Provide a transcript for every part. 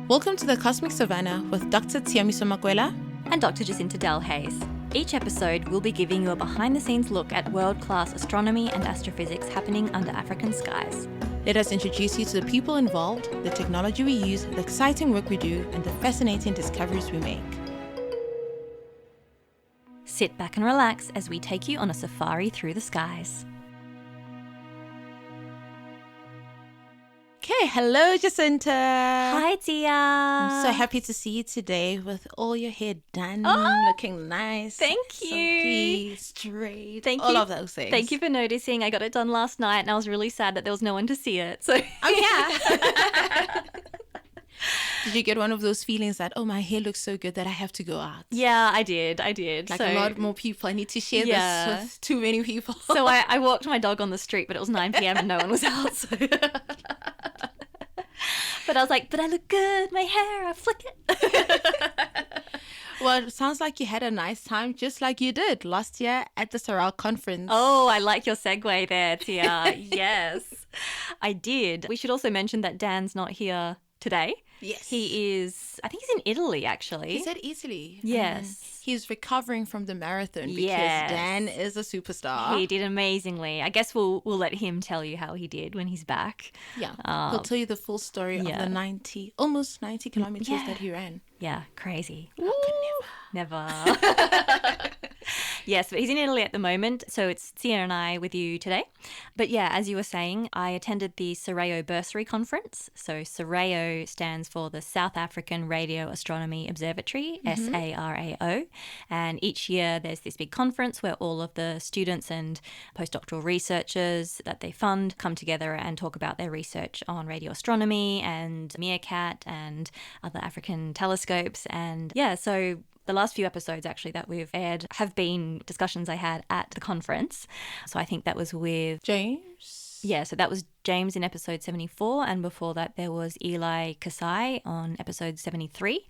Welcome to the Cosmic Savannah with Dr. Tiamiso Makwela and Dr. Jacinta Hayes. Each episode, we'll be giving you a behind-the-scenes look at world-class astronomy and astrophysics happening under African skies. Let us introduce you to the people involved, the technology we use, the exciting work we do, and the fascinating discoveries we make. Sit back and relax as we take you on a safari through the skies. Okay, hello Jacinta. Hi Tia. I'm so happy to see you today with all your hair done, looking nice. Thank you. Silky, straight, Thank all you. of those things. Thank you for noticing. I got it done last night and I was really sad that there was no one to see it. So yeah. Did you get one of those feelings that, oh, my hair looks so good that I have to go out? Yeah, I did. Like a lot more people. I need to share this with too many people. So I walked my dog on the street, but it was 9 p.m. and no one was out. So. But I was like, but I look good. My hair, I flick it. Well, it sounds like you had a nice time, just like you did last year at the SARAO conference. Oh, I like your segue there, Tia. Yes, I did. We should also mention that Dan's not here today. Yes. He is, I think he's in Italy, actually. He's at Italy. Yes. He's recovering from the marathon because Yes. Dan is a superstar. He did amazingly. I guess we'll let him tell you how he did when he's back. Yeah. He'll tell you the full story of the almost 90 kilometers that he ran. Yeah, crazy. Ooh. Never. Yes, but he's in Italy at the moment, so it's Tia and I with you today. But yeah, as you were saying, I attended the SARAO Bursary Conference. So SARAO stands for the South African Radio Astronomy Observatory, SARAO. And each year there's this big conference where all of the students and postdoctoral researchers that they fund come together and talk about their research on radio astronomy and MeerKAT and other African telescopes. And yeah, so the last few episodes actually that we've aired have been discussions I had at the conference. So I think that was with James. Yeah, so that was James in episode 74, and before that there was Eli Kasai on episode 73.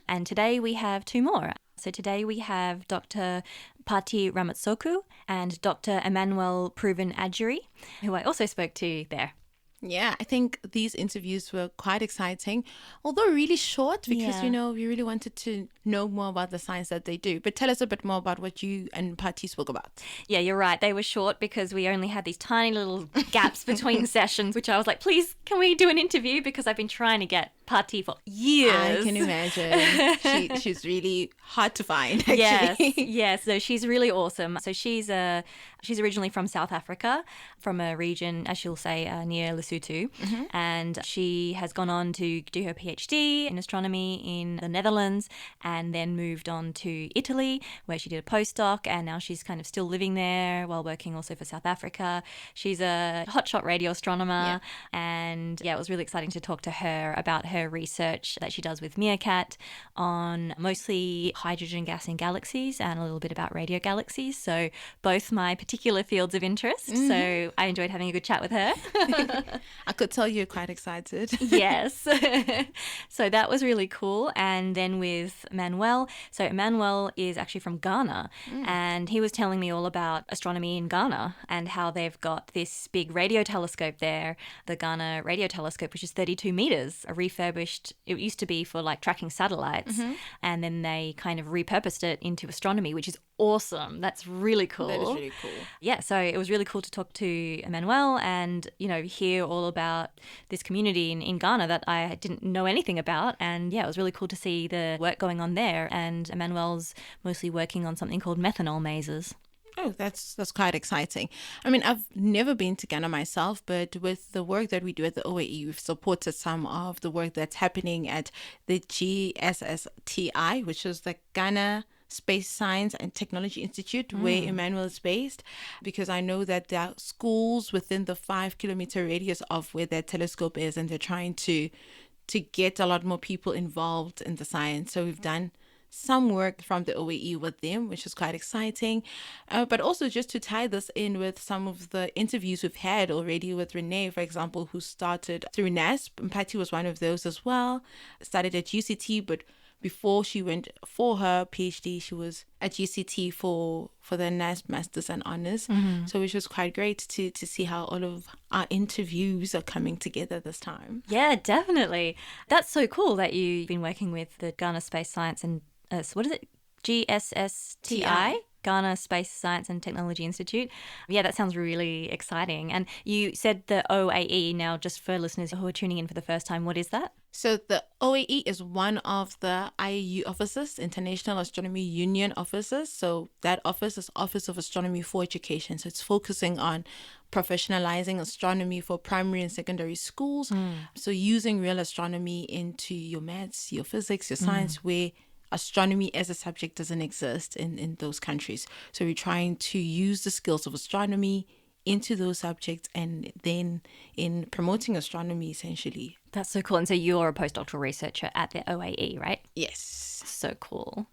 And today we have two more. So today we have Dr. Pati Ramatsoku and Dr. Emmanuel Proven Adjuri, who I also spoke to there. Yeah, I think these interviews were quite exciting, although really short because, we really wanted to know more about the science that they do. But tell us a bit more about what you and Pati spoke about. Yeah, you're right. They were short because we only had these tiny little gaps between sessions, which I was like, please, can we do an interview? Because I've been trying to get Pati for years. I can imagine. She's really hard to find, actually. Yes. So she's really awesome. So she's originally from South Africa, from a region, as she'll say, near Lesotho. And she has gone on to do her PhD in astronomy in the Netherlands and then moved on to Italy, where she did a postdoc. And now she's kind of still living there while working also for South Africa. She's a hotshot radio astronomer. Yeah. And yeah, it was really exciting to talk to her about her research that she does with MeerKAT on mostly hydrogen gas in galaxies and a little bit about radio galaxies. So both my particular fields of interest. So I enjoyed having a good chat with her. I could tell you're quite excited. Yes. So that was really cool. And then with Manuel. So Emmanuel is actually from Ghana. And he was telling me all about astronomy in Ghana and how they've got this big radio telescope there, the Ghana Radio Telescope, which is 32 meters, a refurbished. It used to be for like tracking satellites. And then they kind of repurposed it into astronomy, which is awesome. That's really cool. That is really cool. Yeah, so it was really cool to talk to Emmanuel and, hear all about this community in Ghana that I didn't know anything about. And yeah, it was really cool to see the work going on there. And Emmanuel's mostly working on something called methanol mazes. Oh, that's quite exciting. I mean, I've never been to Ghana myself, but with the work that we do at the OAE, we've supported some of the work that's happening at the GSSTI, which is the Ghana Space Science and Technology Institute, where Emmanuel is based, because I know that there are schools within the 5-kilometer radius of where their telescope is, and they're trying to get a lot more people involved in the science. So we've done some work from the OAE with them, which is quite exciting. But also just to tie this in with some of the interviews we've had already with Renee, for example, who started through NASP. And Patty was one of those as well. Started at UCT, but before she went for her PhD, she was at GCT for the Masters and Honors. So which was quite great to see how all of our interviews are coming together this time. Yeah, definitely. That's so cool that you've been working with the Ghana Space Science and, what is it? GSSTI? Ghana Space Science and Technology Institute. Yeah, that sounds really exciting. And you said the OAE. Now, just for listeners who are tuning in for the first time, what is that? So the OAE is one of the IAU offices, International Astronomy Union offices. So that office is Office of Astronomy for Education. So it's focusing on professionalizing astronomy for primary and secondary schools. So using real astronomy into your maths, your physics, your science, where astronomy as a subject doesn't exist in those countries. So we're trying to use the skills of astronomy into those subjects and then in promoting astronomy, essentially. That's so cool. And so you're a postdoctoral researcher at the OAE, right? Yes. So cool.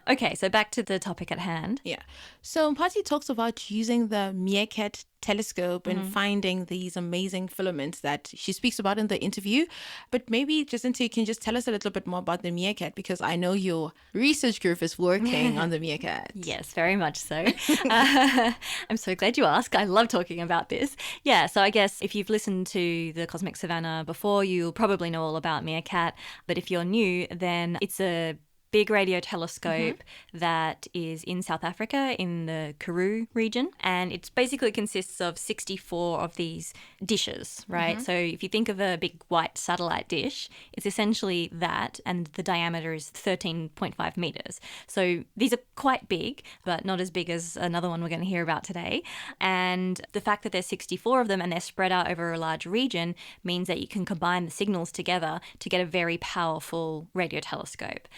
Okay, so back to the topic at hand. Yeah. So Mpati talks about using the Meerkat telescope and finding these amazing filaments that she speaks about in the interview. But maybe, Jacinta, you can just tell us a little bit more about the Meerkat, because I know your research group is working on the Meerkat. Yes, very much so. I'm so glad you asked. I love talking about this. Yeah, so I guess if you've listened to the Cosmic Savannah before, you'll probably know all about Meerkat. But if you're new, then it's a big radio telescope that is in South Africa in the Karoo region, and it basically consists of 64 of these dishes, right? So if you think of a big white satellite dish, it's essentially that, and the diameter is 13.5 meters. So these are quite big, but not as big as another one we're going to hear about today. And the fact that there's 64 of them and they're spread out over a large region means that you can combine the signals together to get a very powerful radio telescope.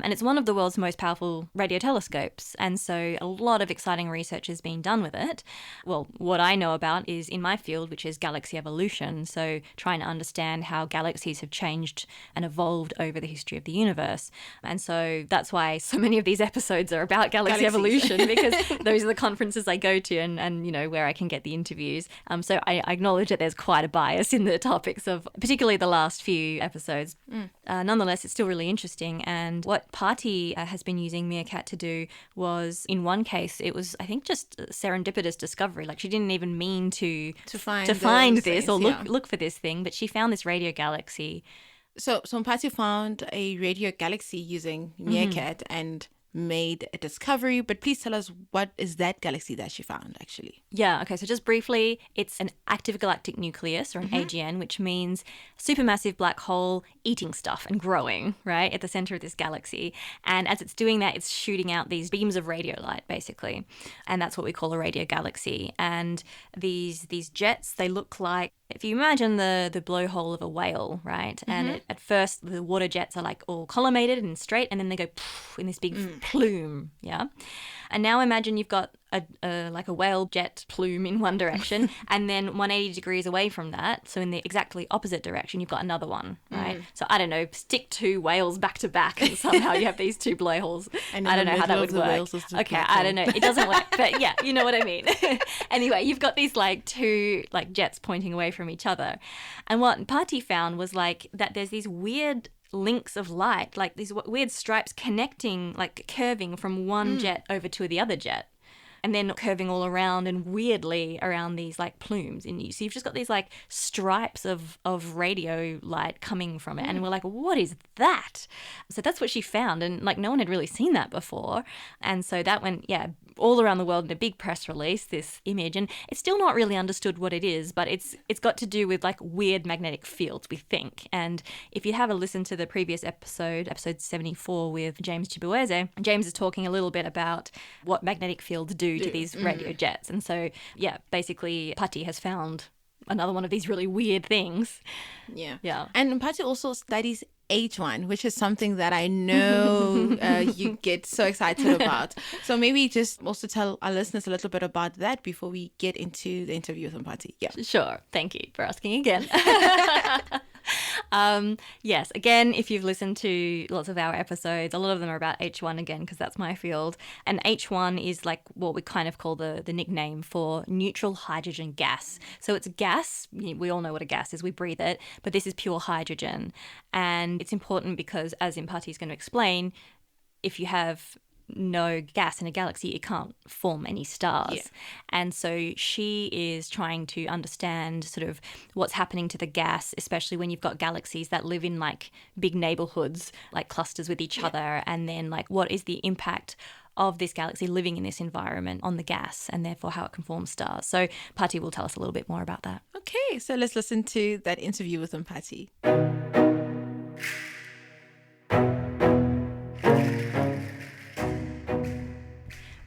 And it's one of the world's most powerful radio telescopes. And so a lot of exciting research is being done with it. Well, what I know about is in my field, which is galaxy evolution. So trying to understand how galaxies have changed and evolved over the history of the universe. And so that's why so many of these episodes are about galaxy evolution, because those are the conferences I go to and you know, where I can get the interviews. So I acknowledge that there's quite a bias in the topics of particularly the last few episodes. Nonetheless, it's still really interesting. And what Pati has been using Meerkat to do was, in one case, it was, I think, just serendipitous discovery. Like, she didn't even mean to find this or look for this thing, but she found this radio galaxy. So Pati found a radio galaxy using Meerkat and made a discovery. But please tell us, what is that galaxy that she found, actually? Yeah, okay, so just briefly, it's an active galactic nucleus, or an AGN, which means supermassive black hole eating stuff and growing, right, at the center of this galaxy. And as it's doing that, it's shooting out these beams of radio light, basically. And that's what we call a radio galaxy. And these jets, they look like, if you imagine the blowhole of a whale, right? And at first, the water jets are like all collimated and straight, and then they go in this big plume, yeah? And now imagine you've got like a whale jet plume in one direction, and then 180 degrees away from that, so in the exactly opposite direction, you've got another one, right? So I don't know, stick two whales back to back, and somehow you have these two blowholes. I don't know how that would work. Okay, I don't know. It doesn't work, but yeah, you know what I mean. Anyway, you've got these like two like jets pointing away from each other, and what Pati found was like that there's these weird links of light, like these weird stripes connecting, like curving from one jet over to the other jet, and then curving all around and weirdly around these like plumes in you. So you've just got these like stripes of radio light coming from it. And we're like, what is that? So that's what she found. And like no one had really seen that before. And so that went, all around the world in a big press release, this image. And it's still not really understood what it is, but it's got to do with like weird magnetic fields, we think. And if you have a listen to the previous episode 74 with James Chibueze, James is talking a little bit about what magnetic fields do to these radio jets. And so, basically Pati has found another one of these really weird things. Yeah. And Pati also studies H1, which is something that I know you get so excited about. So maybe just also tell our listeners a little bit about that before we get into the interview with Mpati. Yeah. Sure. Thank you for asking again. Yes, again, if you've listened to lots of our episodes, a lot of them are about H1 again, because that's my field. And H1 is like what we kind of call the nickname for neutral hydrogen gas. So it's gas. We all know what a gas is. We breathe it. But this is pure hydrogen. And it's important because, as Impati is going to explain, if you have no gas in a galaxy, it can't form any stars. Yeah. And so she is trying to understand sort of what's happening to the gas, especially when you've got galaxies that live in like big neighborhoods, like clusters with each other. And then like what is the impact of this galaxy living in this environment on the gas, and therefore how it can form stars. So Patti will tell us a little bit more about that. Okay, so let's listen to that interview with Impati.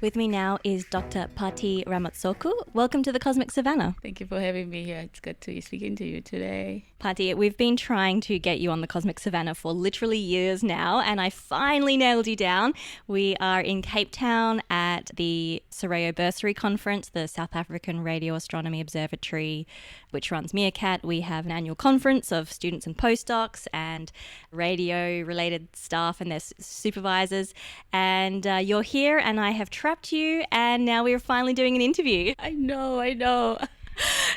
With me now is Dr. Patti Ramatsoku. Welcome to the Cosmic Savannah. Thank you for having me here. It's good to be speaking to you today. Patti, we've been trying to get you on the Cosmic Savannah for literally years now, and I finally nailed you down. We are in Cape Town at the SARAO Bursary Conference, the South African Radio Astronomical Observatory, which runs Meerkat. We have an annual conference of students and postdocs and radio-related staff and their supervisors. And you're here, and I have trapped you, and now we're finally doing an interview. I know.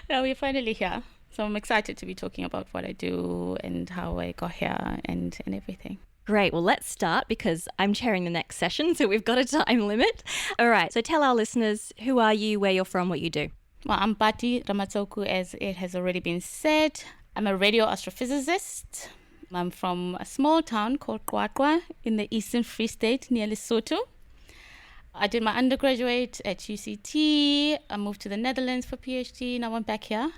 Now we're finally here. So I'm excited to be talking about what I do and how I got here and everything. Great. Well, let's start because I'm chairing the next session, so we've got a time limit. All right. So tell our listeners, who are you, where you're from, what you do. Well, I'm Patti Ramatsoku, as it has already been said. I'm a radio astrophysicist. I'm from a small town called Qwaqwa in the Eastern Free State near Lesotho. I did my undergraduate at UCT. I moved to the Netherlands for PhD, and I went back here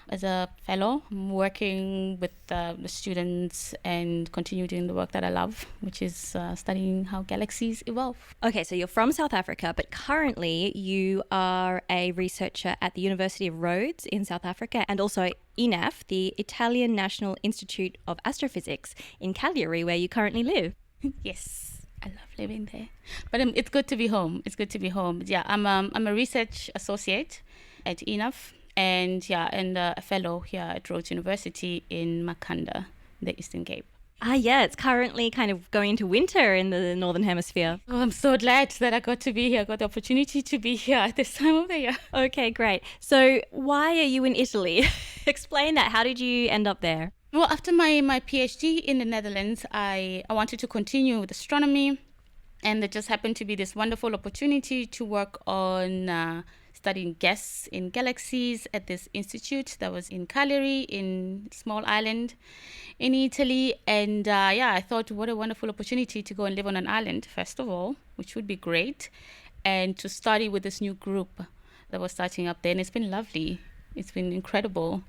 as a fellow. I'm working with the students and continue doing the work that I love, which is studying how galaxies evolve. Okay, so you're from South Africa, but currently you are a researcher at the University of Rhodes in South Africa, and also INAF, the Italian National Institute of Astrophysics in Cagliari, where you currently live. Yes, I love living there. But it's good to be home. Yeah, I'm a research associate at INAF. And a fellow here at Rhodes University in Makanda, the Eastern Cape. Yeah, it's currently kind of going into winter in the Northern Hemisphere. Oh, I'm so glad that I got to be here, got the opportunity to be here at this time of the year. Okay, great. So why are you in Italy? Explain that. How did you end up there? Well, after my PhD in the Netherlands, I wanted to continue with astronomy. And there just happened to be this wonderful opportunity to work on studying gas in galaxies at this institute that was in Cagliari, in small island in Italy. And I thought, what a wonderful opportunity to go and live on an island, first of all, which would be great, and to study with this new group that was starting up there. And it's been lovely. It's been incredible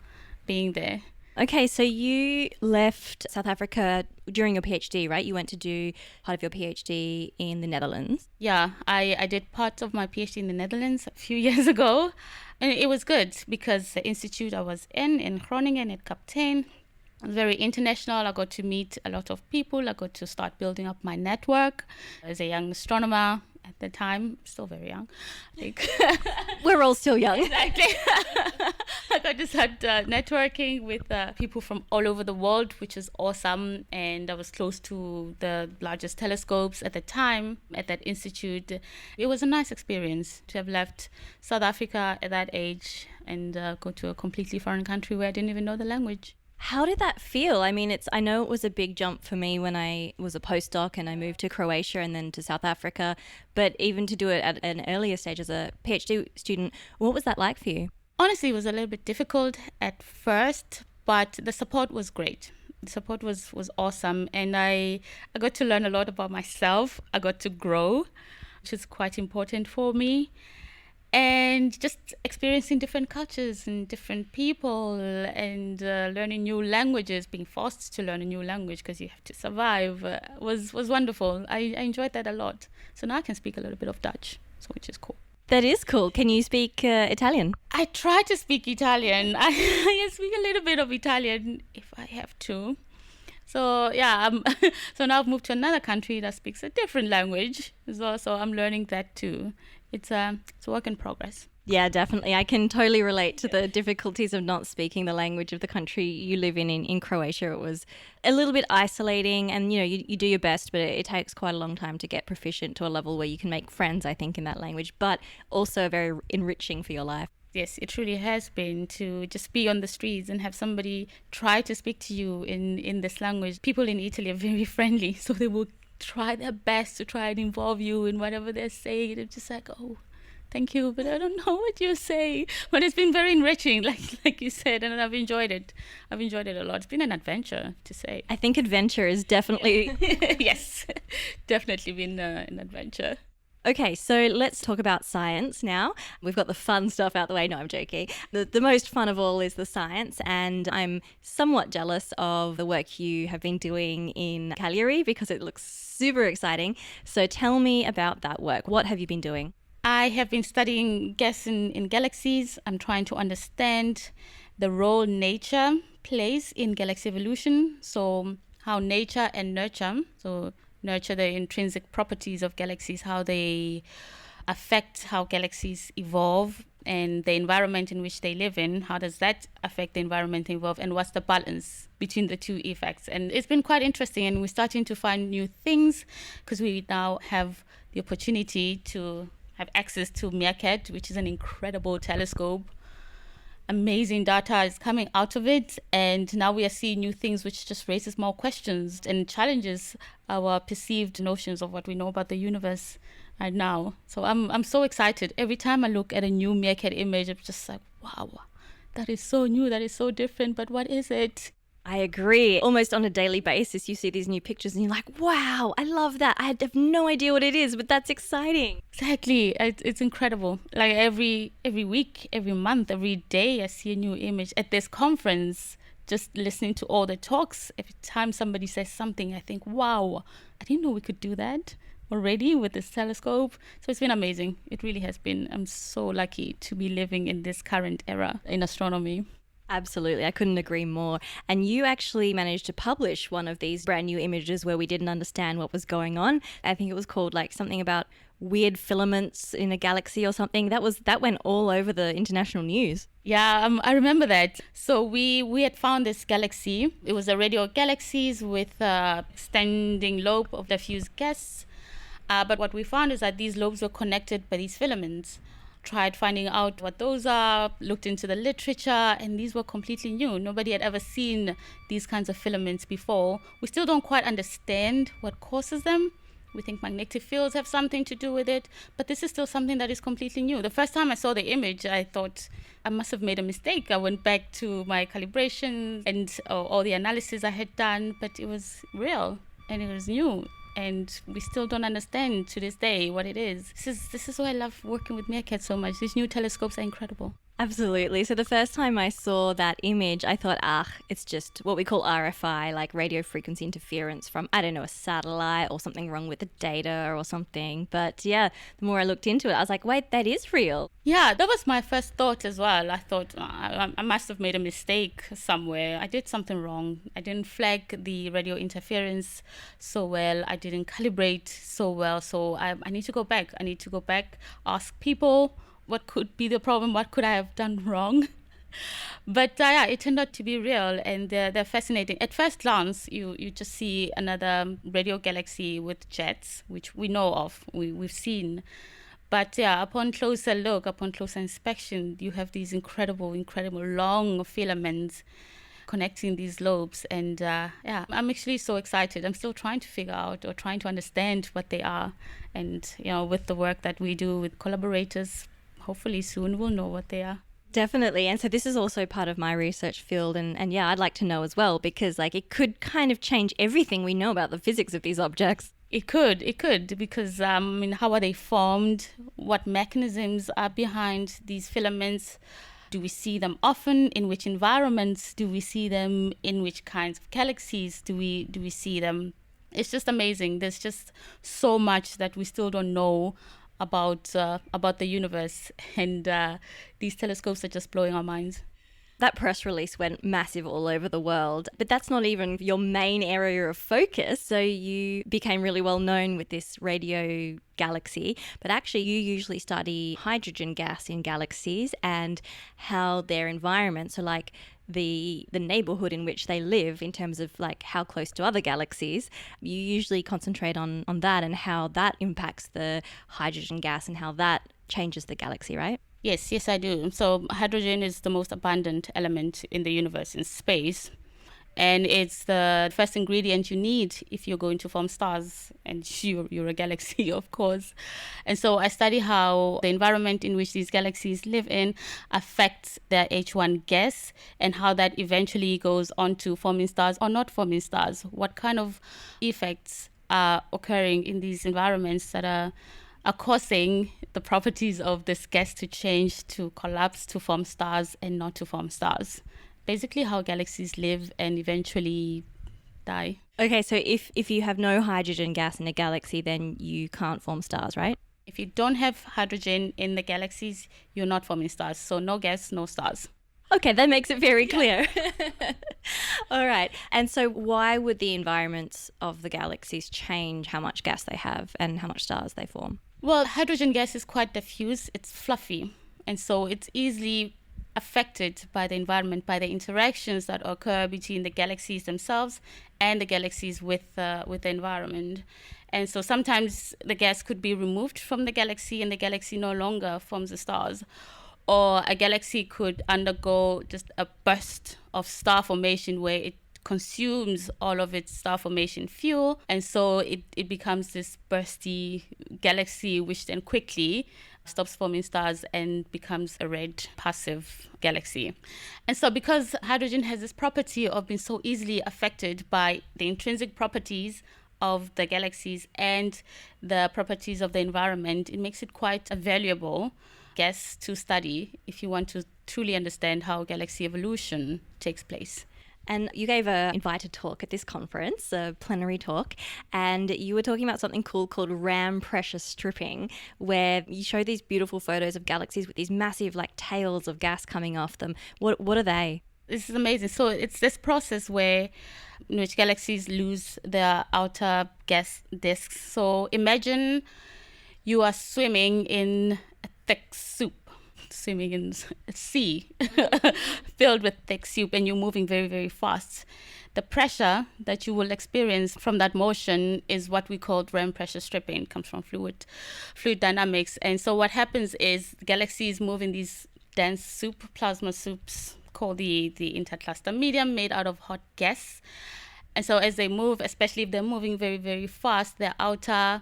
being there. Okay, so you left South Africa during your PhD, right? You went to do part of your PhD in the Netherlands. Yeah, I did part of my PhD in the Netherlands a few years ago. And it was good because the institute I was in Groningen at Kaptein, was very international. I got to meet a lot of people. I got to start building up my network as a young astronomer at the time. Still very young, I think. We're all still young. Exactly. I got to start networking with people from all over the world, which is awesome. And I was close to the largest telescopes at the time at that institute. It was a nice experience to have left South Africa at that age and go to a completely foreign country where I didn't even know the language. How did that feel? I mean, I know it was a big jump for me when I was a postdoc and I moved to Croatia and then to South Africa. But even to do it at an earlier stage as a PhD student, what was that like for you? Honestly, it was a little bit difficult at first, but the support was great. The support was awesome. And I got to learn a lot about myself. I got to grow, which is quite important for me. And just experiencing different cultures and different people and learning new languages, being forced to learn a new language because you have to survive was wonderful. I enjoyed that a lot. So now I can speak a little bit of Dutch, so which is cool. That is cool. Can you speak Italian? I try to speak Italian. I speak a little bit of Italian if I have to. So so now I've moved to another country that speaks a different language as well. So I'm learning that too. It's a work in progress. Yeah, definitely. I can totally relate to the difficulties of not speaking the language of the country you live in Croatia. It was a little bit isolating and, you do your best, but it takes quite a long time to get proficient to a level where you can make friends, I think, in that language, but also very enriching for your life. Yes, it really has been to just be on the streets and have somebody try to speak to you in this language. People in Italy are very friendly, so they will try their best to try and involve you in whatever they're saying. It's just like, oh, thank you, but I don't know what you say. But it's been very enriching, like you said, and I've enjoyed it. I've enjoyed it a lot. It's been an adventure, to say. I think adventure is definitely... Yes, definitely been an adventure. Okay, so let's talk about science now. We've got the fun stuff out the way. No, I'm joking. The most fun of all is the science, and I'm somewhat jealous of the work you have been doing in Cagliari because it looks super exciting. So tell me about that work. What have you been doing? I have been studying gas in galaxies. I'm trying to understand the role nature plays in galaxy evolution. So how nature and nurture, nurture the intrinsic properties of galaxies, how they affect how galaxies evolve, and the environment in which they live in, how does that affect the environment involved, and what's the balance between the two effects. And it's been quite interesting, and we're starting to find new things because we now have the opportunity to have access to Meerkat, which is an incredible telescope. Amazing data is coming out of it, and now we are seeing new things, which just raises more questions and challenges our perceived notions of what we know about the universe right now. So I'm so excited. Every time I look at a new Meerkat image, I'm just like, wow, that is so new, that is so different, but what is it? I agree. Almost on a daily basis, you see these new pictures and you're like, wow, I love that. I have no idea what it is, but that's exciting. Exactly. It's incredible. Like every week, every month, every day, I see a new image. At this conference, just listening to all the talks, every time somebody says something, I think, wow, I didn't know we could do that already with this telescope. So it's been amazing. It really has been. I'm so lucky to be living in this current era in astronomy. Absolutely. I couldn't agree more. And you actually managed to publish one of these brand new images where we didn't understand what was going on. I think it was called like something about weird filaments in a galaxy or something. That went all over the international news. Yeah, I remember that. So we had found this galaxy. It was a radio galaxies with a extending lobe of diffuse gas. But what we found is that these lobes were connected by these filaments. Tried finding out what those are, looked into the literature, and these were completely new. Nobody had ever seen these kinds of filaments before. We still don't quite understand what causes them. We think magnetic fields have something to do with it, but this is still something that is completely new. The first time I saw the image, I thought I must have made a mistake. I went back to my calibration and all the analysis I had done, but it was real and it was new. And we still don't understand to this day what it is. This is why I love working with Meerkat so much. These new telescopes are incredible. Absolutely. So the first time I saw that image, I thought, it's just what we call RFI, like radio frequency interference from, I don't know, a satellite or something wrong with the data or something. But yeah, the more I looked into it, I was like, wait, that is real. Yeah, that was my first thought as well. I thought I must have made a mistake somewhere. I did something wrong. I didn't flag the radio interference so well. I didn't calibrate so well. So I need to go back. I need to go back, ask people, what could be the problem? What could I have done wrong? But yeah, it turned out to be real, and they're fascinating. At first glance, you just see another radio galaxy with jets, which we know of, we've seen. But yeah, upon closer look, upon closer inspection, you have these incredible long filaments connecting these lobes. And yeah, I'm actually so excited. I'm still trying to figure out or trying to understand what they are. And, with the work that we do with collaborators, hopefully soon we'll know what they are. Definitely. And so this is also part of my research field. And yeah, I'd like to know as well, because it could kind of change everything we know about the physics of these objects. It could, because how are they formed? What mechanisms are behind these filaments? Do we see them often? In which environments do we see them? In which kinds of galaxies do we see them? It's just amazing. There's just so much that we still don't know about the universe, and these telescopes are just blowing our minds. That press release went massive all over the world, but that's not even your main area of focus. So you became really well known with this radio galaxy, but actually you usually study hydrogen gas in galaxies and how their environment, so like the neighborhood in which they live in terms of like how close to other galaxies, you usually concentrate on that and how that impacts the hydrogen gas and how that changes the galaxy, right? Yes, I do. So hydrogen is the most abundant element in the universe, in space. And it's the first ingredient you need if you're going to form stars. And you're a galaxy, of course. And so I study how the environment in which these galaxies live in affects their H1 gas and how that eventually goes on to forming stars or not forming stars. What kind of effects are occurring in these environments that are causing the properties of this gas to change, to collapse, to form stars and not to form stars. Basically how galaxies live and eventually die. Okay, so if you have no hydrogen gas in a galaxy, then you can't form stars, right? If you don't have hydrogen in the galaxies, you're not forming stars. So no gas, no stars. Okay, that makes it very clear. All right. And so why would the environments of the galaxies change how much gas they have and how much stars they form? Well, hydrogen gas is quite diffuse. It's fluffy. And so it's easily affected by the environment, by the interactions that occur between the galaxies themselves and the galaxies with the environment. And so sometimes the gas could be removed from the galaxy and the galaxy no longer forms the stars. Or a galaxy could undergo just a burst of star formation where it consumes all of its star formation fuel. And so it becomes this bursty galaxy, which then quickly stops forming stars and becomes a red passive galaxy. And so because hydrogen has this property of being so easily affected by the intrinsic properties of the galaxies and the properties of the environment, it makes it quite a valuable gas to study if you want to truly understand how galaxy evolution takes place. And you gave an invited talk at this conference, a plenary talk, and you were talking about something cool called RAM pressure stripping, where you show these beautiful photos of galaxies with these massive like tails of gas coming off them. What are they? This is amazing. So it's this process in which galaxies lose their outer gas disks. So imagine you are swimming in a thick soup. Swimming in a sea filled with thick soup, and you're moving very, very fast. The pressure that you will experience from that motion is what we call RAM pressure stripping. It comes from fluid dynamics. And so what happens is galaxies move in these dense plasma soups called the intercluster medium made out of hot gas. And so as they move, especially if they're moving very, very fast, their outer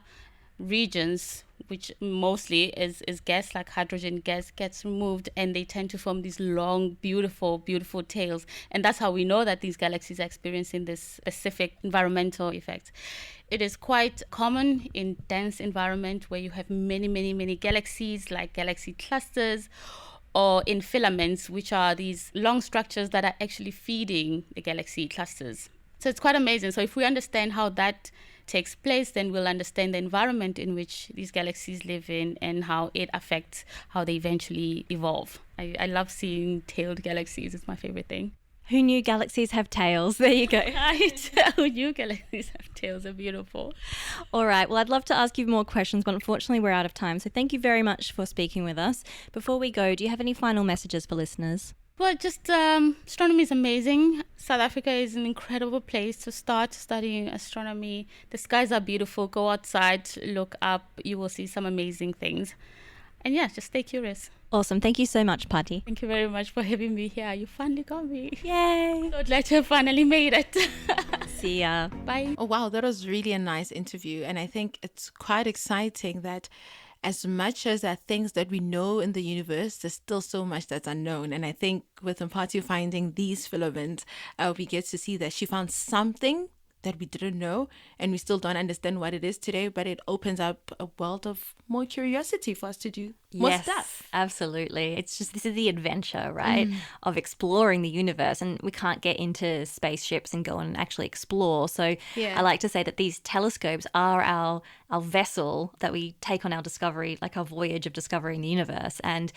regions, which mostly is gas like hydrogen gas, gets removed, and they tend to form these long, beautiful tails. And that's how we know that these galaxies are experiencing this specific environmental effect. It is quite common in dense environment where you have many galaxies, like galaxy clusters, or in filaments, which are these long structures that are actually feeding the galaxy clusters. So it's quite amazing. So if we understand how that takes place, then we'll understand the environment in which these galaxies live in and how it affects how they eventually evolve. I love seeing tailed galaxies. It's my favorite thing. Who knew galaxies have tails? There you go. Who knew galaxies have tails? They're beautiful. All right. Well, I'd love to ask you more questions, but unfortunately we're out of time. So thank you very much for speaking with us. Before we go, do you have any final messages for listeners? Well, just astronomy is amazing. South Africa is an incredible place to start studying astronomy. The skies are beautiful. Go outside, look up. You will see some amazing things. And yeah, just stay curious. Awesome. Thank you so much, Patti. Thank you very much for having me here. You finally got me. Yay. So glad to have finally made it. See ya. Bye. Oh, wow. That was really a nice interview. And I think it's quite exciting that as much as there are things that we know in the universe, there's still so much that's unknown. And I think with Mpati finding these filaments, we get to see that she found something that we didn't know, and we still don't understand what it is today, but it opens up a world of more curiosity for us to do more stuff. Absolutely. It's just, this is the adventure, right, of exploring the universe, and we can't get into spaceships and go and actually explore. So I like to say that these telescopes are our vessel that we take on our discovery, like our voyage of discovering the universe. And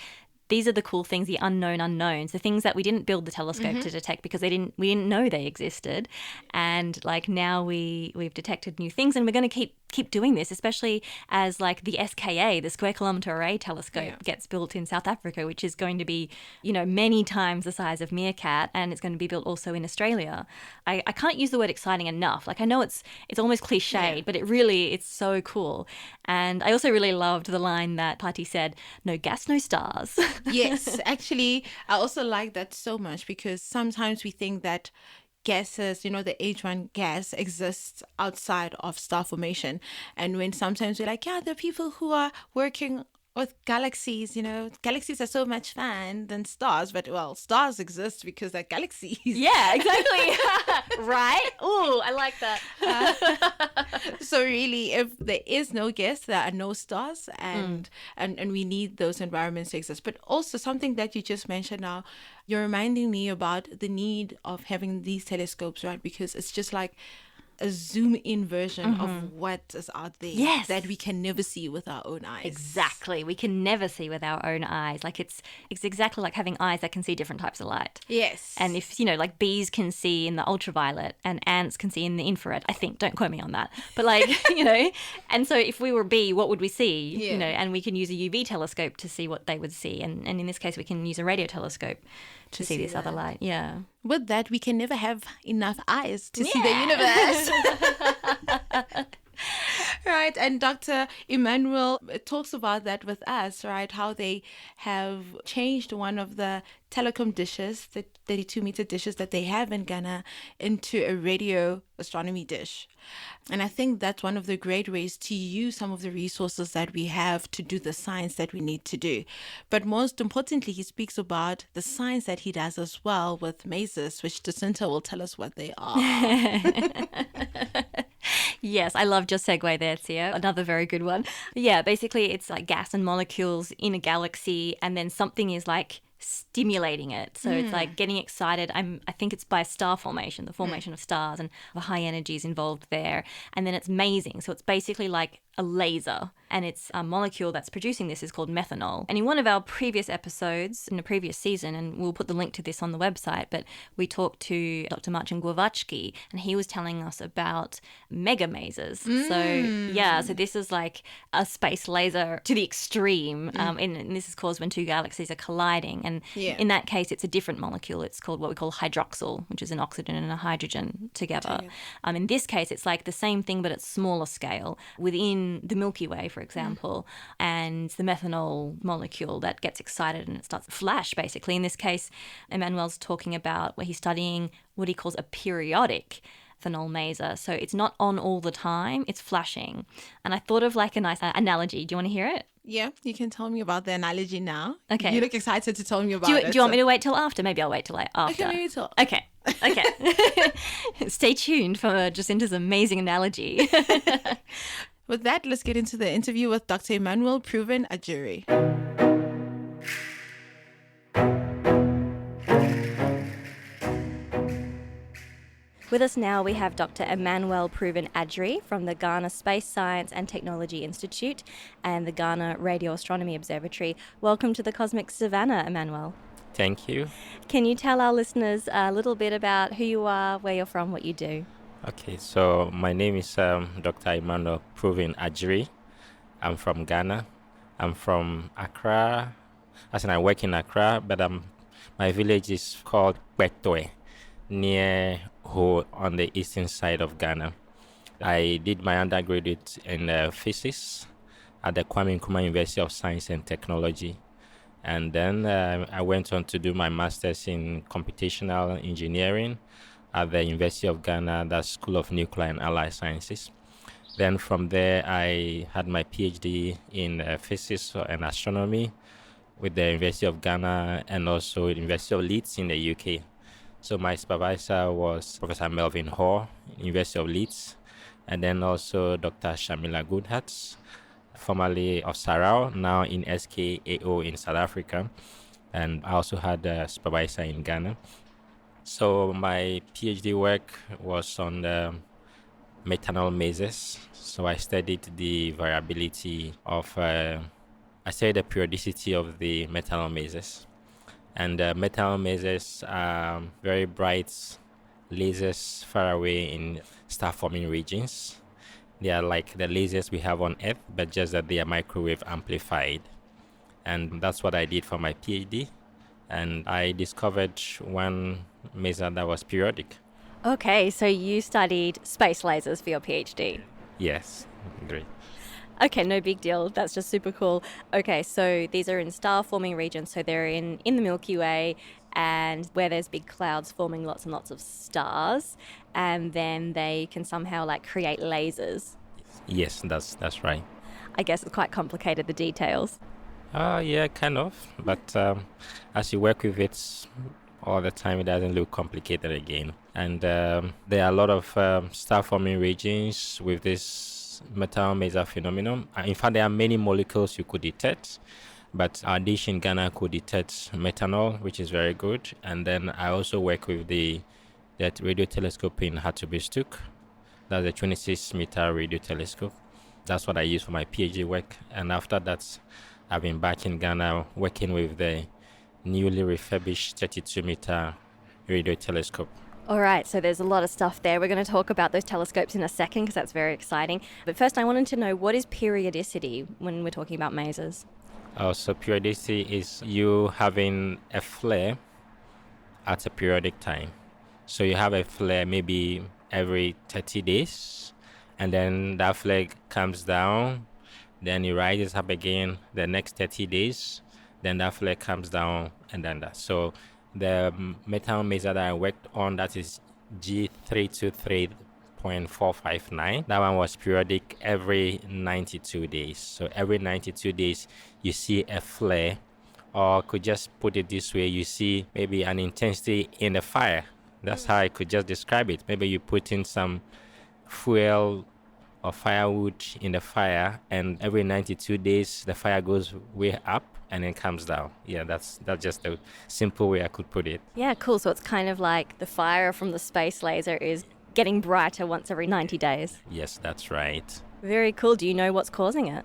these are the cool things, the unknown unknowns, the things that we didn't build the telescope to detect because we didn't know they existed. And like now we've detected new things, and we're going to keep doing this, especially as like the SKA, the Square Kilometre Array telescope, gets built in South Africa, which is going to be, many times the size of Meerkat, and it's going to be built also in Australia. I can't use the word exciting enough. Like, I know it's almost cliched, but it's so cool. And I also really loved the line that Patti said, "No gas, no stars." Yes, actually, I also like that so much, because sometimes we think that gases, the H1 gas exists outside of star formation. And when sometimes we're like, there are people who are working with galaxies, galaxies are so much fun than stars, but stars exist because they're galaxies. Yeah, exactly. Right? Ooh, I like that. So really, if there is no gas, there are no stars, and we need those environments to exist. But also something that you just mentioned now, you're reminding me about the need of having these telescopes, right? Because it's just like a zoom in version of what is out there that we can never see with our own eyes. Exactly. We can never see with our own eyes. Like it's exactly like having eyes that can see different types of light. Yes. And if, like bees can see in the ultraviolet and ants can see in the infrared, I think, don't quote me on that. But like, and so if we were a bee, what would we see? And we can use a UV telescope to see what they would see. And in this case, we can use a radio telescope to see this other light. Yeah. With that, we can never have enough eyes to see the universe. Right. And Dr. Emmanuel talks about that with us, right? How they have changed one of the telecom dishes, the 32-meter dishes that they have in Ghana, into a radio astronomy dish. And I think that's one of the great ways to use some of the resources that we have to do the science that we need to do. But most importantly, he speaks about the science that he does as well with mazes, which Jacinta will tell us what they are. Yes, I love your segue there, Tia. Another very good one. Yeah, basically it's like gas and molecules in a galaxy, and then something is like stimulating it. So it's like getting excited. I think it's by star formation, the formation of stars, and the high energies involved there. And then it's mazing. So it's basically like a laser, and it's a molecule that's producing this is called methanol. And in one of our previous episodes in a previous season, and we'll put the link to this on the website, but we talked to Dr. Marcin Głowacki, and he was telling us about mega mazes. So this is like a space laser to the extreme, and this is caused when two galaxies are colliding. And in that case, it's a different molecule. It's called what we call hydroxyl, which is an oxygen and a hydrogen together. In this case, it's like the same thing, but at smaller scale within the Milky Way, for example, and the methanol molecule that gets excited and it starts to flash, basically. In this case, Emmanuel's talking about where he's studying what he calls a periodic phenol maser. So it's not on all the time, it's flashing. And I thought of like a nice analogy. Do you want to hear it? Yeah, you can tell me about the analogy now. Okay. You look excited to tell me about it. Do you want me to wait till after? Maybe I'll wait till after. Okay, maybe till. Okay. Stay tuned for Jacinta's amazing analogy. With that, let's get into the interview with Dr. Emmanuel Proven Ajuri. With us now, we have Dr. Emmanuel Proven Ajuri from the Ghana Space Science and Technology Institute and the Ghana Radio Astronomy Observatory. Welcome to the Cosmic Savannah, Emmanuel. Thank you. Can you tell our listeners a little bit about who you are, where you're from, what you do? Okay, so my name is Dr. Emmanuel Proven Ajuri. I'm from Ghana. I'm from Accra. I work in Accra, but my village is called Kwetoe, near Ho on the eastern side of Ghana. I did my undergraduate in physics at the Kwame Nkrumah University of Science and Technology. And then I went on to do my master's in computational engineering at the University of Ghana, the School of Nuclear and Allied Sciences. Then from there, I had my PhD in physics and astronomy with the University of Ghana and also the University of Leeds in the UK. So my supervisor was Professor Melvin Hall, University of Leeds, and then also Dr. Shamila Goodhart, formerly of SARAO, now in SKAO in South Africa. And I also had a supervisor in Ghana. So my PhD work was on the methanol mazes. So I studied the variability of I study the periodicity of the metal mazes. And metal mazes are very bright lasers far away in star-forming regions. They are like the lasers we have on Earth, but just that they are microwave amplified. And that's what I did for my PhD. And I discovered one maser that was periodic. Okay, so you studied space lasers for your PhD. Yes, great. Okay, no big deal. That's just super cool. Okay, so these are in star-forming regions, so they're in the Milky Way, and where there's big clouds forming lots and lots of stars, and then they can somehow like create lasers. Yes, that's right. I guess it's quite complicated, the details. Yeah, kind of. But as you work with it all the time, it doesn't look complicated again. And there are a lot of star-forming regions with this metal maser phenomenon. In fact, there are many molecules you could detect, but our dish in Ghana could detect methanol, which is very good. And then I also work with that radio telescope in Hatubistuk. That's a 26-meter radio telescope. That's what I use for my PhD work. And after that, I've been back in Ghana working with the newly refurbished 32-meter radio telescope. All right, so there's a lot of stuff there. We're going to talk about those telescopes in a second because that's very exciting. But first, I wanted to know, what is periodicity when we're talking about masers? So periodicity is you having a flare at a periodic time. So you have a flare maybe every 30 days, and then that flare comes down, then it rises up again the next 30 days, then that flare comes down, and then that. So the metal maser that I worked on, that is G323.459. That one was periodic every 92 days. So every 92 days, you see a flare, or could just put it this way, you see maybe an intensity in the fire. That's how I could just describe it. Maybe you put in some fuel or firewood in the fire, and every 92 days, the fire goes way up and then comes down. Yeah, that's just a simple way I could put it. Yeah, cool. So it's kind of like the fire from the space laser is getting brighter once every 90 days. Yes, that's right. Very cool. Do you know what's causing it?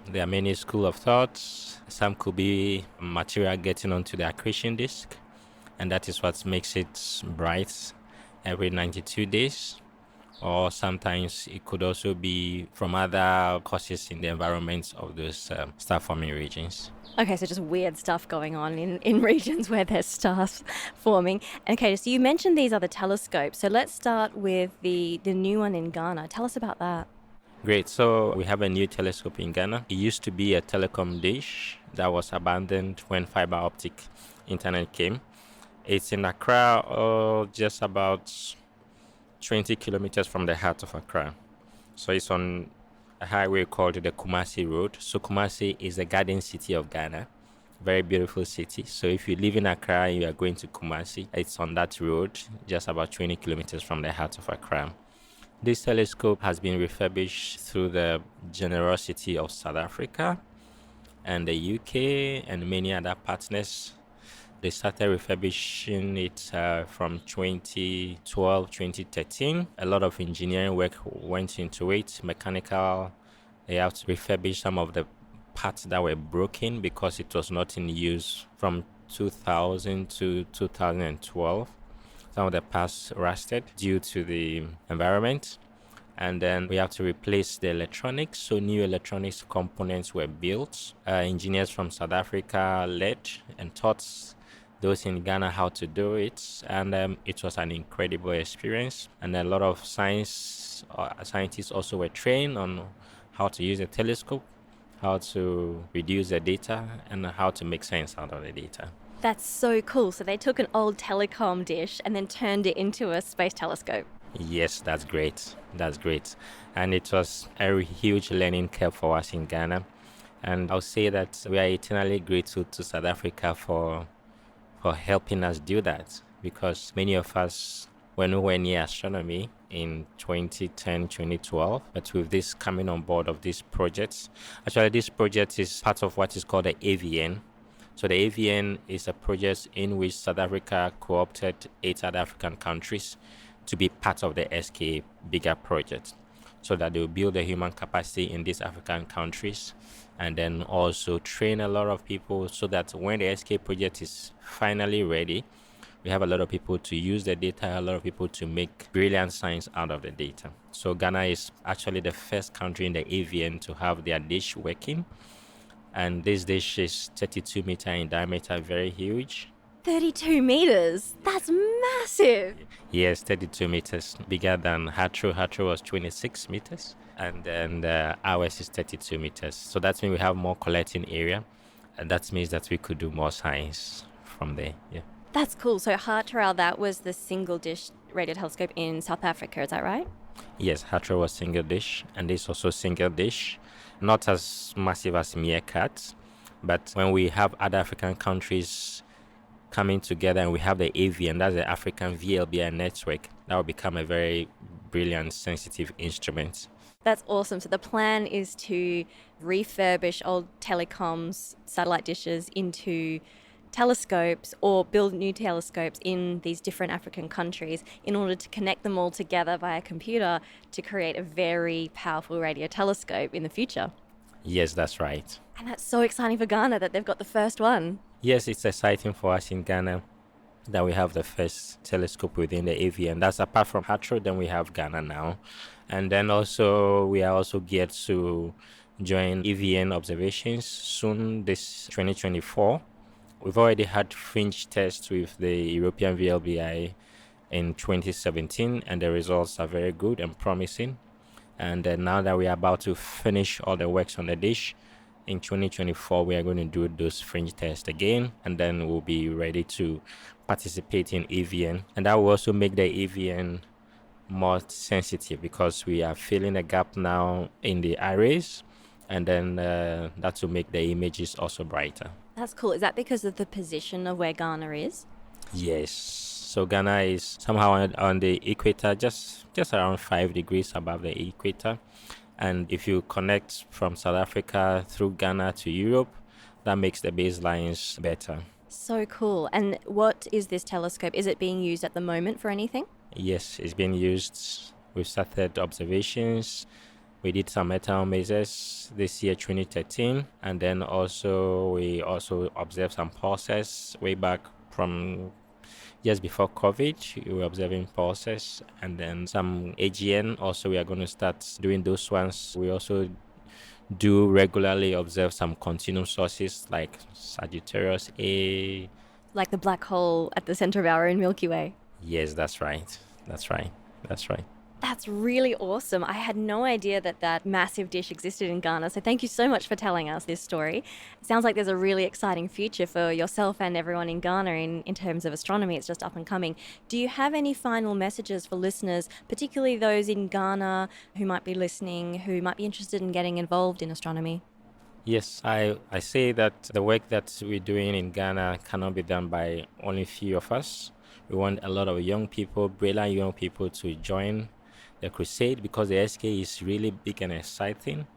There are many schools of thoughts. Some could be material getting onto the accretion disk, and that is what makes it bright every 92 days. Or sometimes it could also be from other causes in the environment of those star-forming regions. Okay, so just weird stuff going on in regions where there's stars forming. Okay, so you mentioned these other telescopes. So let's start with the new one in Ghana. Tell us about that. Great. So we have a new telescope in Ghana. It used to be a telecom dish that was abandoned when fiber optic internet came. It's in Accra, just about 20 kilometers from the heart of Accra. So it's on a highway called the Kumasi Road. So Kumasi is the garden city of Ghana. Very beautiful city. So if you live in Accra and you are going to Kumasi, it's on that road, just about 20 kilometers from the heart of Accra. This telescope has been refurbished through the generosity of South Africa and the UK and many other partners. They started refurbishing it from 2012, 2013. A lot of engineering work went into it, mechanical. They have to refurbish some of the parts that were broken because it was not in use from 2000 to 2012. Some of the parts rusted due to the environment. And then we have to replace the electronics. So new electronics components were built. Engineers from South Africa led and taught those in Ghana how to do it. And it was an incredible experience. And a lot of scientists also were trained on how to use a telescope, how to reduce the data, and how to make sense out of the data. That's so cool. So they took an old telecom dish and then turned it into a space telescope. Yes, that's great. That's great. And it was a huge learning curve for us in Ghana. And I'll say that we are eternally grateful to South Africa for helping us do that, because many of us were nowhere near astronomy in 2010, 2012. But with this coming on board of these projects, actually this project is part of what is called the AVN. So the AVN is a project in which South Africa co-opted 8 other African countries to be part of the SK bigger project, so that they will build the human capacity in these African countries and then also train a lot of people so that when the SK project is finally ready, we have a lot of people to use the data, a lot of people to make brilliant science out of the data. So Ghana is actually the first country in the AVN to have their dish working. And this dish is 32 meter in diameter, very huge. 32 meters? That's massive. Yes, 32 meters, bigger than Hatro. Hatro was 26 meters. And then ours is 32 meters. So that means we have more collecting area. And that means that we could do more science from there. Yeah. That's cool. So HARTRAO, that was the single dish radio telescope in South Africa, is that right? Yes, HARTRAO was single dish, and this also single dish. Not as massive as Meerkat, but when we have other African countries coming together and we have the AVN, that's the African VLBI network, that will become a very brilliant, sensitive instrument. That's awesome. So the plan is to refurbish old telecoms satellite dishes into telescopes or build new telescopes in these different African countries in order to connect them all together via computer to create a very powerful radio telescope in the future. Yes, that's right. And that's so exciting for Ghana that they've got the first one. Yes, it's exciting for us in Ghana that we have the first telescope within the AVN. That's apart from HARTRAO, then we have Ghana now. And then also we are also geared to join EVN observations soon, this 2024. We've already had fringe tests with the European VLBI in 2017, and the results are very good and promising. And now that we are about to finish all the works on the dish, in 2024, we are going to do those fringe tests again, and then we'll be ready to participate in EVN. And that will also make the EVN more sensitive because we are filling a gap now in the arrays, and then that will make the images also brighter. That's cool. Is that because of the position of where Ghana is? Yes. So Ghana is somehow on the equator, just around 5 degrees above the equator. And if you connect from South Africa through Ghana to Europe, that makes the baselines better. So cool. And what is this telescope? Is it being used at the moment for anything? Yes, it's being used. We've started observations. We did some metal mazes this year, 2013, and then we also observed some pulses way back from just before COVID. We were observing pulses, and then some AGN. Also, we are going to start doing those ones. We also do regularly observe some continuum sources like Sagittarius A. Like the black hole at the center of our own Milky Way. Yes, that's right. That's really awesome. I had no idea that massive dish existed in Ghana. So thank you so much for telling us this story. It sounds like there's a really exciting future for yourself and everyone in Ghana in terms of astronomy. It's just up and coming. Do you have any final messages for listeners, particularly those in Ghana who might be listening, who might be interested in getting involved in astronomy? Yes, I say that the work that we're doing in Ghana cannot be done by only few of us. We want a lot of young people, brilliant young people to join the crusade because the SK is really big and exciting.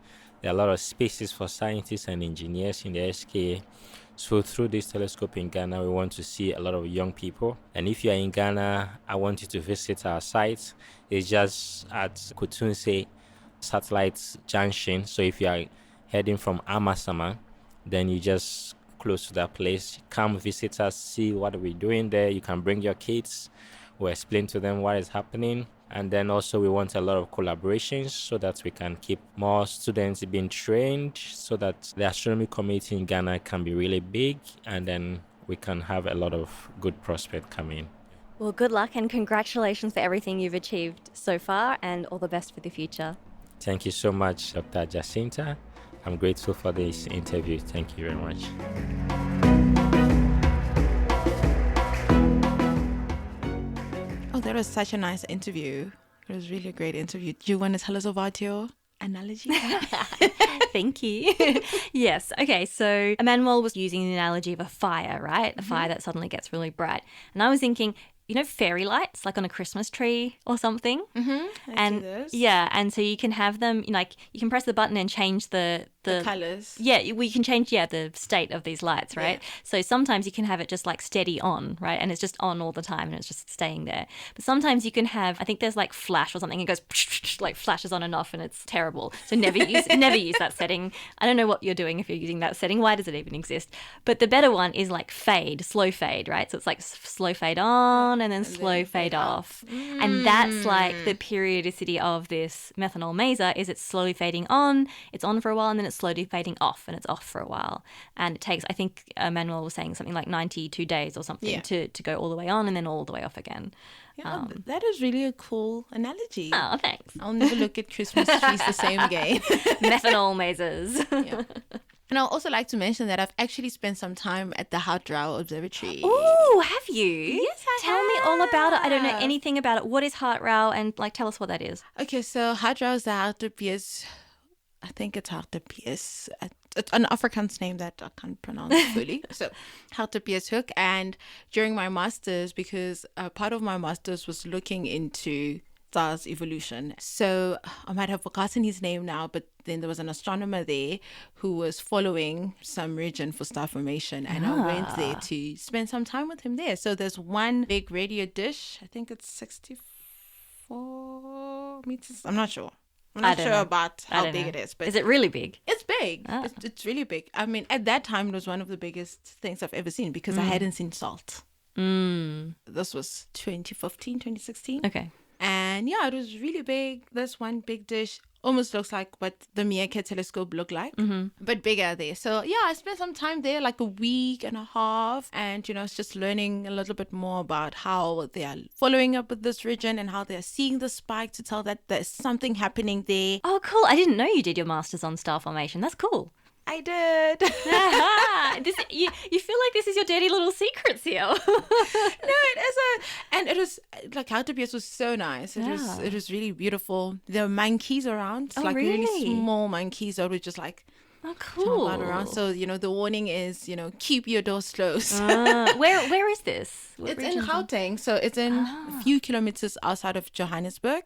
There are a lot of spaces for scientists and engineers in the SK. So through this telescope in Ghana, we want to see a lot of young people. And if you are in Ghana, I want you to visit our site. It's just at Kutunse Satellite Junction. So if you are heading from Amasama, then you just close to that place. Come visit us, see what we're doing there. You can bring your kids. We'll explain to them what is happening. And then also we want a lot of collaborations so that we can keep more students being trained so that the astronomy community in Ghana can be really big, and then we can have a lot of good prospects coming. Well, good luck and congratulations for everything you've achieved so far, and all the best for the future. Thank you so much, Dr. Jacinta. I'm grateful for this interview. Thank you very much. Oh, that was such a nice interview. It was really a great interview. Do you want to tell us about your analogy? Thank you. Yes. Okay. So Emmanuel was using the analogy of a fire, right? A fire that suddenly gets really bright. And I was thinking, you know, fairy lights, like on a Christmas tree or something. I see those. Yeah, and so you can have them, like you can press the button and change the The colours. Yeah, we can change, the state of these lights, right? Yeah. So sometimes you can have it just like steady on, right? And it's just on all the time and it's just staying there. But sometimes you can have, I think there's like flash or something. It goes like flashes on and off and it's terrible. So never use that setting. I don't know what you're doing if you're using that setting. Why does it even exist? But the better one is like fade, slow fade, right? So it's like slow fade on and then slow fade off. And that's like the periodicity of this methanol maser is it's slowly fading on, it's on for a while, and then it's slowly fading off and it's off for a while. And it takes, I think Manuel was saying something like 92 days or something to go all the way on and then all the way off again. Yeah, that is really a cool analogy. Oh, thanks. I'll never look at Christmas trees the same again. Methanol masers. Yeah. And I'd also like to mention that I've actually spent some time at the SARAO Observatory. Ooh, have you? Yes, I Tell me all about it. I don't know have. anything about it. What is SARAO? And like, tell us what that is. Okay, so SARAO is the Hartebeest. I think it's Hartebeest. It's an Afrikaans name that I can't pronounce fully. So Hartebeest hook. And during my master's, because part of my master's was looking into stars evolution. So I might have forgotten his name now, but then there was an astronomer there who was following some region for star formation, and I went there to spend some time with him there. So there's one big radio dish. I think it's 64 meters. I'm not sure. I'm not sure about how big it is, but is it really big? it's big. It's really big. I mean, at that time, it was one of the biggest things I've ever seen because I hadn't seen salt. This was 2015, 2016. Okay. And yeah, it was really big. This one big dish almost looks like what the Meerkat telescope looked like, but bigger there. So yeah, I spent some time there, like a week and a half. And, it's just learning a little bit more about how they are following up with this region and how they're seeing the spike to tell that there's something happening there. Oh, cool. I didn't know you did your master's on star formation. That's cool. I did. You feel like this is your dirty little secrets here. No, it is and it was like Hartebeest was so nice. It was really beautiful. There were monkeys around, really small monkeys that were just like cool. around. So the warning is keep your doors closed. Where is this? What It's in region? Gauteng, so it's in a few kilometers outside of Johannesburg.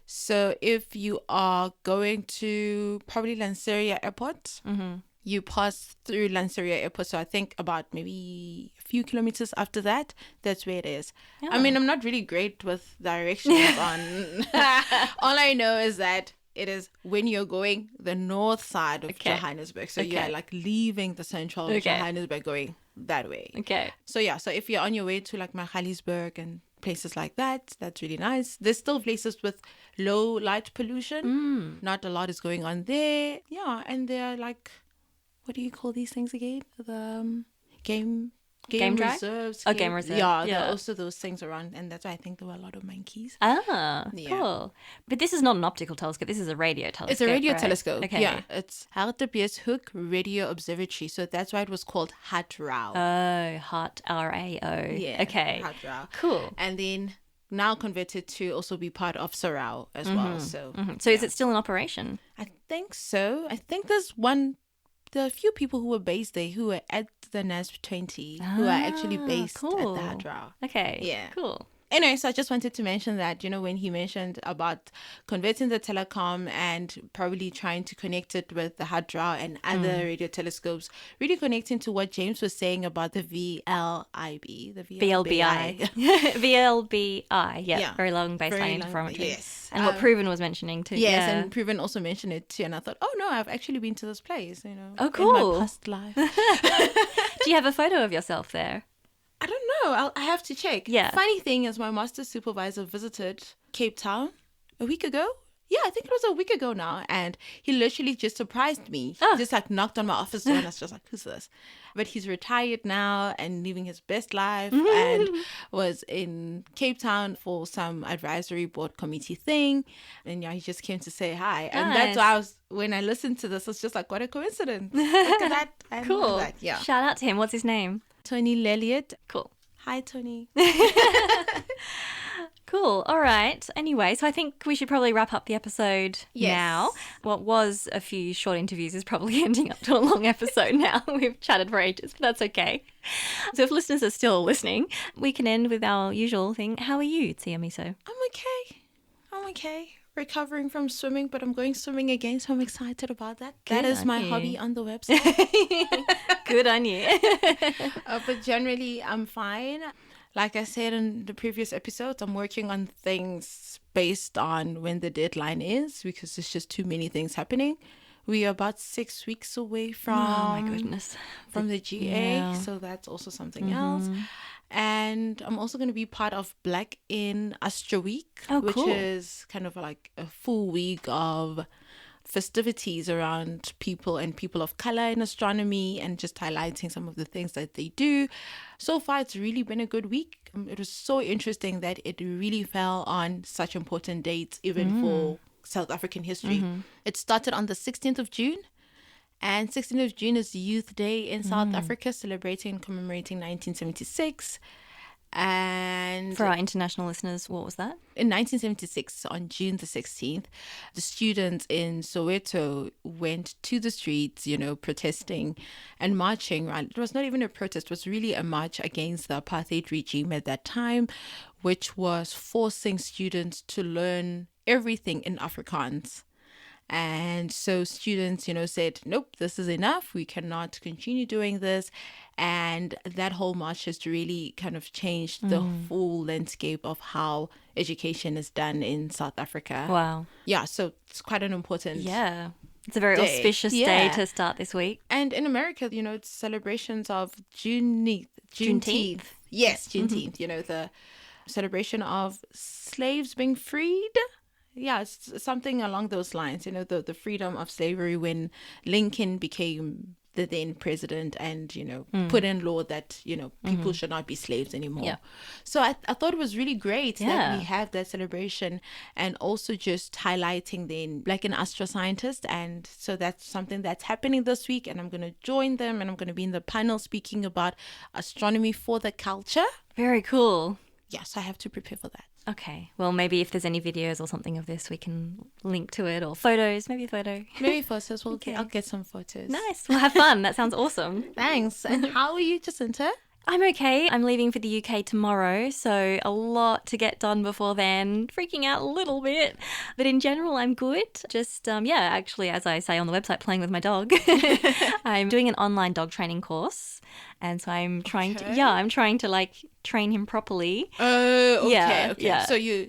So if you are going to probably Lanseria Airport, you pass through Lanseria Airport. So I think about maybe a few kilometers after that, that's where it is. I mean, I'm not really great with directions on. All I know is that it is when you're going the north side of Johannesburg. So you're like leaving the central of Johannesburg going that way. Okay. So yeah, so if you're on your way to like Magaliesburg and places like that, that's really nice. There's still places with low light pollution. Not a lot is going on there. Yeah, and they're like, what do you call these things again? The game drive? reserves. Oh, game reserve. Yeah, there are also those things around, and that's why I think there were a lot of monkeys. Cool. But this is not an optical telescope. This is a radio telescope. It's a radio right? telescope. Okay. Yeah, it's Hartebeest Hoek Radio Observatory. So that's why it was called SARAO. Oh, Hart, R-A-O. Yeah. Okay. SARAO. Cool. And then now converted to also be part of SARAO as well. So, So is it still in operation? I think so. I think there are a few people who were based there who were at the NASP 20 who are actually based cool. at the SARAO. Okay. Yeah. Cool. Anyway, so I just wanted to mention that, when he mentioned about converting the telecom and probably trying to connect it with the SARAO and other radio telescopes, really connecting to what James was saying about the VLIB, the VLBI. VLBI. Yeah. Very long baseline Very long, interferometry. yes. And what Proven was mentioning too. Yes, Yeah. and Proven also mentioned it too. And I thought, oh no, I've actually been to this place, Oh, cool. in my past life. Do you have a photo of yourself there? I don't know. I have to check. Yeah. Funny thing is, my master's supervisor visited Cape Town a week ago. Yeah, I think it was a week ago now. And he literally just surprised me. He just like knocked on my office door and I was just like, who's this? But he's retired now and living his best life and was in Cape Town for some advisory board committee thing. And yeah, he just came to say hi. And that's why when I listened to this, it's just like, what a coincidence. Look at that. And Cool. that. Yeah. Shout out to him. What's his name? Tony Lelliot. Cool. Hi, Tony. Cool. All right. Anyway, so I think we should probably wrap up the episode now. What was a few short interviews is probably ending up to a long episode now. We've chatted for ages, but that's okay. So if listeners are still listening, we can end with our usual thing. How are you, Tia Miso? I'm okay. recovering from swimming, but I'm going swimming again, so I'm excited about that. Good That is on my you. hobby on the website. Good on you. But generally, I'm fine. Like I said in the previous episodes, I'm working on things based on when the deadline is because there's just too many things happening. We are about 6 weeks away from Oh my goodness. from the GA, Yeah. so that's also something else. And I'm also going to be part of Black in Astro Week, Oh, which cool. is kind of like a full week of festivities around people and people of color in astronomy and just highlighting some of the things that they do. So far, it's really been a good week. It was so interesting that it really fell on such important dates, even for South African history. It started on the 16th of June. And 16th of June is Youth Day in South Africa, celebrating and commemorating 1976. And For our international listeners, what was that? in 1976, on June the 16th, the students in Soweto went to the streets, protesting and marching. Right? It was not even a protest, it was really a march against the apartheid regime at that time, which was forcing students to learn everything in Afrikaans. And so students, said, nope, this is enough. We cannot continue doing this. And that whole march has really kind of changed the full landscape of how education is done in South Africa. Wow. Yeah, so it's quite an important. Yeah. It's a very Day. auspicious day Yeah. to start this week. And in America, it's celebrations of Juneteenth. Juneteenth. Yes, Juneteenth. The celebration of slaves being freed. Yeah, it's something along those lines. The freedom of slavery when Lincoln became the then president and, put in law that, people should not be slaves anymore. Yeah. So I thought it was really great Yeah. that we have that celebration and also just highlighting then Black and astroscientists. And so that's something that's happening this week. And I'm going to join them and I'm going to be in the panel speaking about astronomy for the culture. Very cool. Yes, I have to prepare for that. Okay. Well, maybe if there's any videos or something of this, we can link to it, or photos, maybe a photo. Maybe photos. Okay. I'll get some photos. Nice. We'll have fun. That sounds awesome. Thanks. And how are you, Jacinta? I'm okay. I'm leaving for the UK tomorrow, so a lot to get done before then. Freaking out a little bit. But in general, I'm good. Just, actually, as I say on the website, playing with my dog. I'm doing an online dog training course. And so I'm trying to like train him properly. Oh, okay. Yeah, okay. yeah. So you're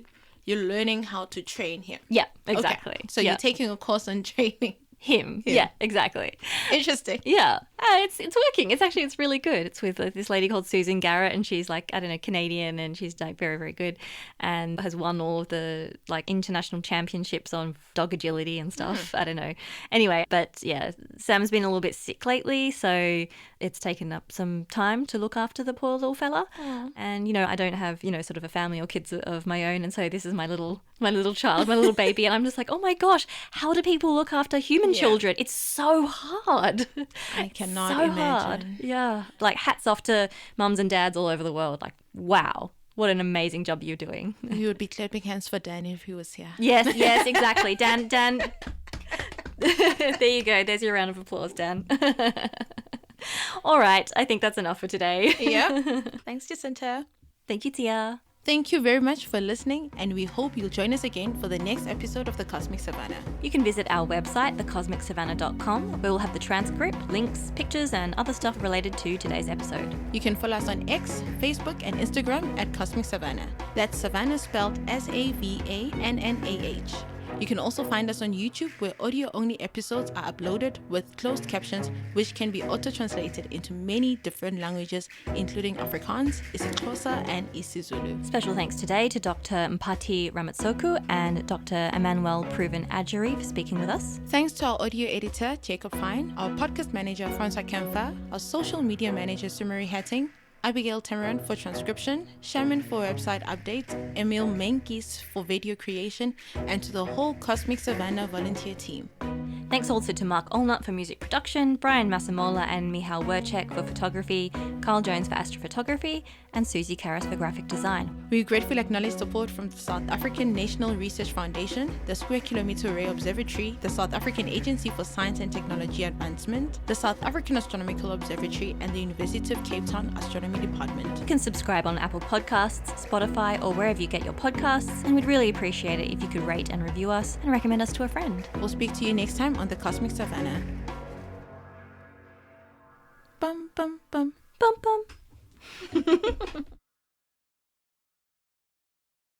learning how to train him. Yeah, exactly. Okay. So yeah. you're taking a course on training him. Yeah, exactly. Interesting. Yeah, it's working. It's really good. It's with this lady called Susan Garrett, and she's like, I don't know, Canadian, and she's like very, very good, and has won all of the like international championships on dog agility and stuff. I don't know. Anyway, but yeah, Sam's been a little bit sick lately, so it's taken up some time to look after the poor little fella. Aw. And I don't have sort of a family or kids of my own, and so this is my little child, my little baby, and I'm just like, oh my gosh, how do people look after human children? It's so hard. I cannot so imagine. hard. Yeah. Like hats off to mums and dads all over the world. Like, wow, what an amazing job you're doing. You would be clapping hands for Danny if he was here. Yes, exactly. Dan. There you go. There's your round of applause, Dan. All right. I think that's enough for today. Yeah. Thanks, Jacinta. Thank you, Tia. Thank you very much for listening, and we hope you'll join us again for the next episode of The Cosmic Savannah. You can visit our website, thecosmicsavannah.com, where we'll have the transcript, links, pictures, and other stuff related to today's episode. You can follow us on X, Facebook, and Instagram at Cosmic Savannah. That's Savannah spelled Savannah. You can also find us on YouTube, where audio-only episodes are uploaded with closed captions, which can be auto-translated into many different languages, including Afrikaans, isiXhosa, and isiZulu. Special thanks today to Dr. Mpati Ramatsoku and Dr. Emmanuel Proven Adjuri for speaking with us. Thanks to our audio editor, Jacob Fine, our podcast manager, Francois Kempfer, our social media manager, Sumari Hatting, Abigail Tamaran for transcription, Shaman for website updates, Emil Menkis for video creation, and to the whole Cosmic Savannah volunteer team. Thanks also to Mark Olnut for music production, Brian Massamola and Michal Werchek for photography, Carl Jones for astrophotography, and Susie Karras for graphic design. We gratefully acknowledge support from the South African National Research Foundation, the Square Kilometre Array Observatory, the South African Agency for Science and Technology Advancement, the South African Astronomical Observatory, and the University of Cape Town Astronomy Department. You can subscribe on Apple Podcasts, Spotify, or wherever you get your podcasts, and we'd really appreciate it if you could rate and review us and recommend us to a friend. We'll speak to you next time on the Cosmic Savannah.